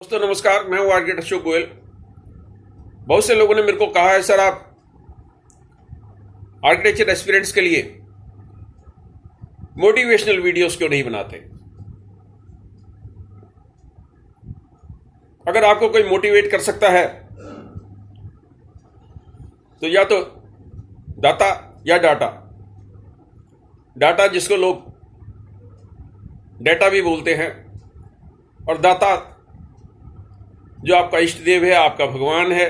दोस्तों नमस्कार, मैं हूं आर्किटेक्ट अशोक गोयल। बहुत से लोगों ने मेरे को कहा है सर आप आर्किटेक्चर एस्पिरेंट्स के लिए मोटिवेशनल वीडियोस क्यों नहीं बनाते। अगर आपको कोई मोटिवेट कर सकता है तो या तो दाता या डाटा। डाटा जिसको लोग डेटा भी बोलते हैं, और दाता जो आपका इष्ट देव है, आपका भगवान है,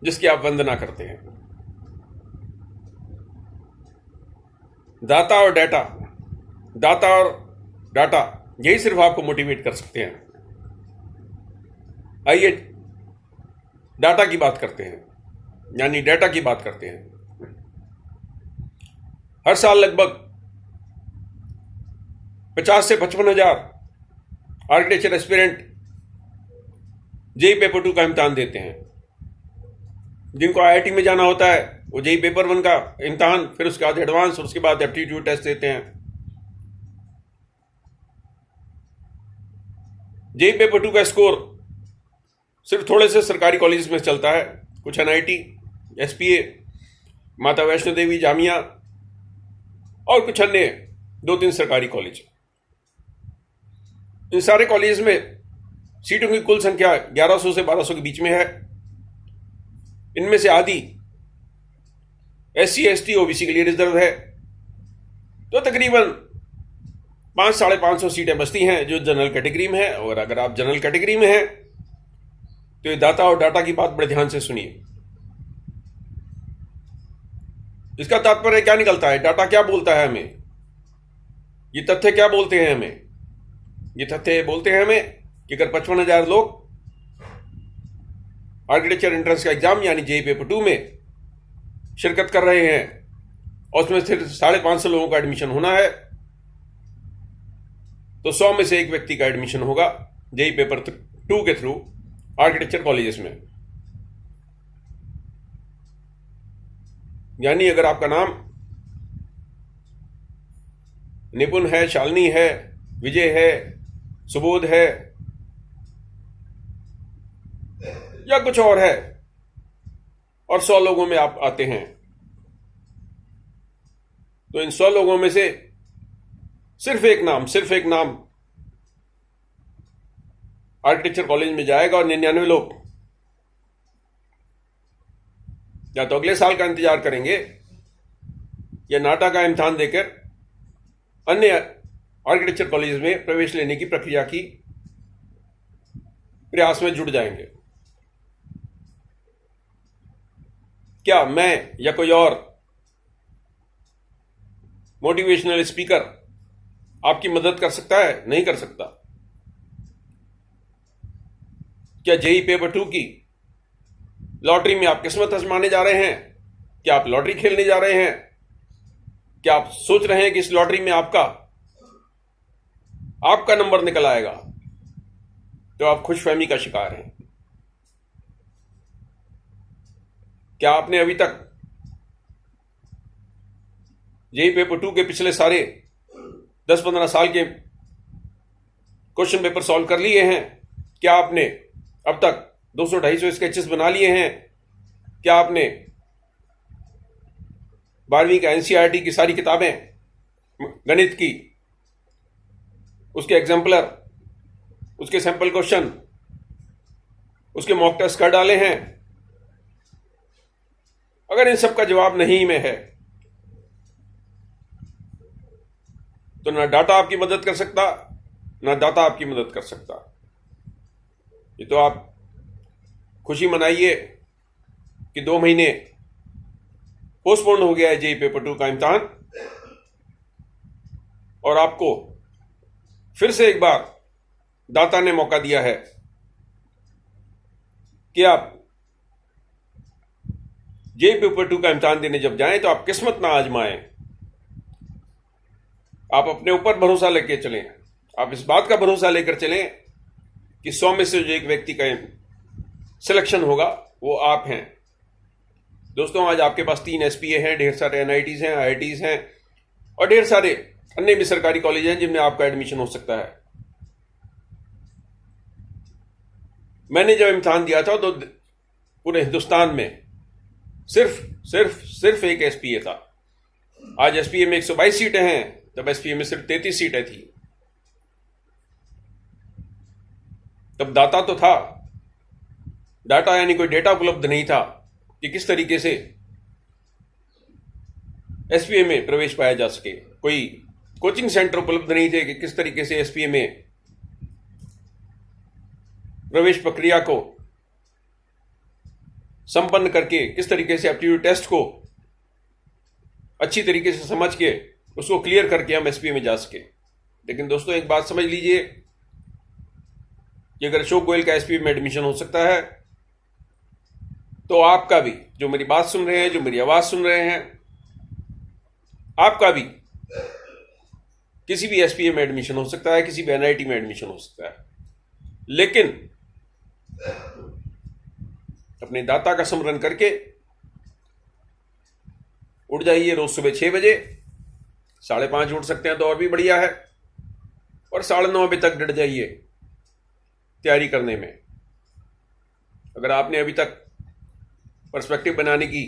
जिसकी आप वंदना करते हैं। दाता और डाटा, दाता और डाटा, यही सिर्फ आपको मोटिवेट कर सकते हैं। आइए डाटा की बात करते हैं, यानी डाटा की बात करते हैं। हर साल लगभग 50 से 55 हजार आर्किटेक्चर एस्पिरेंट जेई पेपर 2 का इम्तिहान देते हैं। जिनको आईआईटी में जाना होता है वो जेई पेपर 1 का इम्तिहान, फिर उसके बाद एडवांस, और उसके बाद एप्टीट्यूड टेस्ट देते हैं। जेई पेपर 2 का स्कोर सिर्फ थोड़े से सरकारी कॉलेज में चलता है, कुछ एनआईटी, एसपीए, माता वैष्णो देवी जामिया और कुछ अन्य 2-3 सरकारी कॉलेज। इन सारे कॉलेज में सीटों की कुल संख्या 1100 से 1200 के बीच में है। इनमें से आधी एससी, एसटी, ओबीसी के लिए रिजर्व है, तो तकरीबन 500-550 सीटें बचती हैं जो जनरल कैटेगरी में है। और अगर आप जनरल कैटेगरी में हैं तो ये दाता और डाटा की बात बड़े ध्यान से सुनिए। इसका तात्पर्य क्या निकलता है, डाटा क्या बोलता है हमें, ये तथ्य क्या बोलते हैं हमें। ये तथ्य बोलते हैं हमें कि अगर 55,000 लोग आर्किटेक्चर एंट्रेंस का एग्जाम यानी जेई पेपर 2 में शिरकत कर रहे हैं और उसमें सिर्फ 550 लोगों का एडमिशन होना है, तो 100 में से एक व्यक्ति का एडमिशन होगा जेई पेपर 2 के थ्रू आर्किटेक्चर कॉलेजेस में। यानी अगर आपका नाम निपुण है, शालिनी है, विजय है, सुबोध है या कुछ और है, और 100 लोगों में आप आते हैं, तो इन 100 लोगों में से सिर्फ एक नाम आर्किटेक्चर कॉलेज में जाएगा, और 99 लोग या तो अगले साल का इंतजार करेंगे या नाटा का इम्तिहान देकर अन्य आर्किटेक्चर कॉलेज में प्रवेश लेने की प्रक्रिया की प्रयास में जुट जाएंगे। क्या मैं या कोई और मोटिवेशनल स्पीकर आपकी मदद कर सकता है? नहीं कर सकता। क्या जेई पेपर 2 की लॉटरी में आप किस्मत आजमाने जा रहे हैं? क्या आप लॉटरी खेलने जा रहे हैं? क्या आप सोच रहे हैं कि इस लॉटरी में आपका नंबर निकल आएगा? तो आप खुशफहमी का शिकार हैं। क्या आपने अभी तक जेई पेपर 2 के पिछले सारे 10-15 साल के क्वेश्चन पेपर सॉल्व कर लिए हैं? क्या आपने अब तक 200-250 स्केचेस बना लिए हैं? क्या आपने 12वीं का एनसीईआरटी की सारी किताबें, गणित की, उसके एग्जाम्पलर, उसके सैंपल क्वेश्चन, उसके मॉक टेस्ट कर डाले हैं? अगर इन सब का जवाब नहीं में है तो ना डाटा आपकी मदद कर सकता, ना दाता आपकी मदद कर सकता। ये तो आप खुशी मनाइए कि 2 महीने पोस्टपोन हो गया है जेई पेपर 2 का इम्तिहान, और आपको फिर से एक बार दाता ने मौका दिया है कि आप जेई पेपर 2 का इम्तिहान देने जब जाएं तो आप किस्मत ना आजमाएं। आप अपने ऊपर भरोसा लेकर चलें। आप इस बात का भरोसा लेकर चलें कि 100 में से जो एक व्यक्ति का सिलेक्शन होगा वो आप हैं। दोस्तों, आज आपके पास 3 एसपीए हैं, ढेर सारे एनआईटीज हैं, आईआईटीज हैं, और ढेर सारे अन्य भी सरकारी कॉलेज हैं जिनमें आपका एडमिशन हो सकता है। मैंने जब इम्तिहान दिया था तो पूरे हिंदुस्तान में सिर्फ एक एसपीए था। आज एसपीए में 122 सीटें हैं, तब एसपीए में सिर्फ 33 सीटें थी। तब डाटा तो था, डाटा यानी कोई डेटा उपलब्ध नहीं था कि किस तरीके से एसपीए में प्रवेश पाया जा सके। कोई कोचिंग सेंटर उपलब्ध नहीं थे कि किस तरीके से एसपीए में प्रवेश प्रक्रिया को संपन्न करके किस तरीके से एप्टीट्यूड टेस्ट को अच्छी तरीके से समझ के उसको क्लियर करके हम एसपीए में जा सके। लेकिन दोस्तों एक बात समझ लीजिए कि अगर अशोक गोयल का एसपीए में एडमिशन हो सकता है तो आपका भी, जो मेरी बात सुन रहे हैं, जो मेरी आवाज सुन रहे हैं, आपका भी किसी भी एसपीए में एडमिशन हो सकता है, किसी भी एनआईटी में एडमिशन हो सकता है। लेकिन अपने दाता का स्मरण करके उठ जाइए रोज सुबह 6 बजे, 5:30 उठ सकते हैं तो और भी बढ़िया है, और 9:30 बजे तक डट जाइए तैयारी करने में। अगर आपने अभी तक पर्सपेक्टिव बनाने की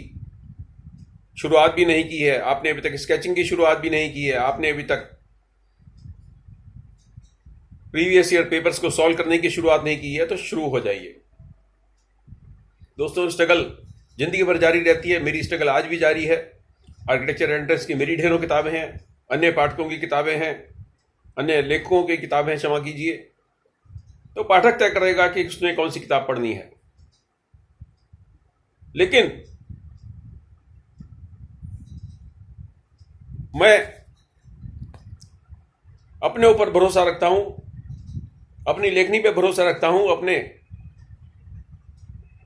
शुरुआत भी नहीं की है, आपने अभी तक स्केचिंग की शुरुआत भी नहीं की है, आपने अभी तक प्रीवियस ईयर पेपर्स को सॉल्व करने की शुरुआत नहीं की है, तो शुरू हो जाइए। दोस्तों स्ट्रगल जिंदगी भर जारी रहती है, मेरी स्ट्रगल आज भी जारी है। आर्किटेक्चर एंट्रेंस की मेरी ढेरों किताबें हैं, अन्य पाठकों की किताबें हैं, अन्य लेखकों की किताबें, क्षमा कीजिए। तो पाठक तय करेगा कि उसने कौन सी किताब पढ़नी है। लेकिन मैं अपने ऊपर भरोसा रखता हूं, अपनी लेखनी पे भरोसा रखता हूं, अपने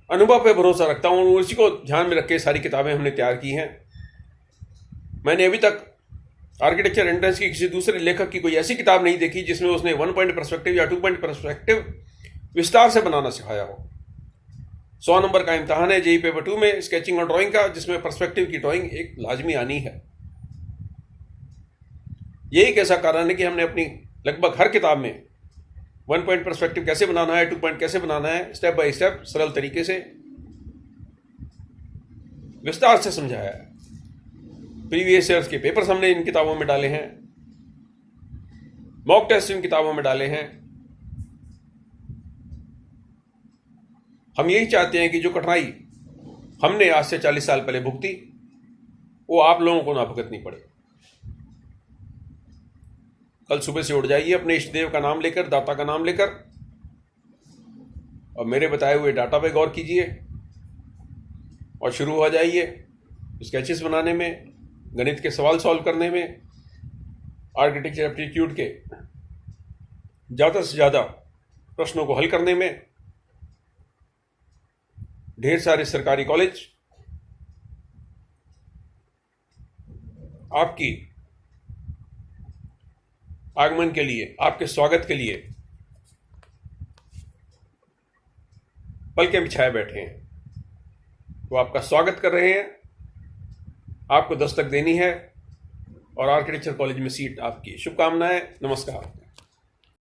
अनुभव पे भरोसा रखता हूं, उसी को ध्यान में रख के सारी किताबें हमने तैयार की हैं। मैंने अभी तक आर्किटेक्चर एंट्रेंस की किसी दूसरे लेखक की कोई ऐसी किताब नहीं देखी जिसमें उसने 1 पॉइंट पर्सपेक्टिव या 2 पॉइंट पर्सपेक्टिव विस्तार से बनाना सिखाया हो। 100 नंबर का इम्तहान है जेईई पेपर 2 में स्केचिंग और ड्राइंग का, जिसमें पर्सपेक्टिव की ड्राइंग एक लाजमी आनी है। यही एक ऐसा कारण है कि हमने अपनी लगभग हर किताब में 1 पॉइंट पर्सपेक्टिव कैसे बनाना है, 2 पॉइंट कैसे बनाना है, स्टेप बाय स्टेप सरल तरीके से विस्तार से समझाया है। प्रीवियस ईयर्स के पेपर्स हमने इन किताबों में डाले हैं, मॉक टेस्ट इन किताबों में डाले हैं। हम यही चाहते हैं कि जो कठिनाई हमने आज से 40 साल पहले भुगती वो आप लोगों को ना भुगतनी पड़े। कल सुबह से उठ जाइए अपने इष्ट देव का नाम लेकर, दाता का नाम लेकर, और मेरे बताए हुए डाटा पे गौर कीजिए और शुरू हो जाइए स्केचेस बनाने में, गणित के सवाल सॉल्व करने में, आर्किटेक्चर एप्टीट्यूड के ज़्यादा से ज़्यादा प्रश्नों को हल करने में। ढेर सारे सरकारी कॉलेज आपकी आगमन के लिए, आपके स्वागत के लिए पलकें बिछाए बैठे हैं। वो आपका स्वागत कर रहे हैं, आपको दस्तक देनी है और आर्किटेक्चर कॉलेज में सीट आपकी। शुभकामनाएं, नमस्कार।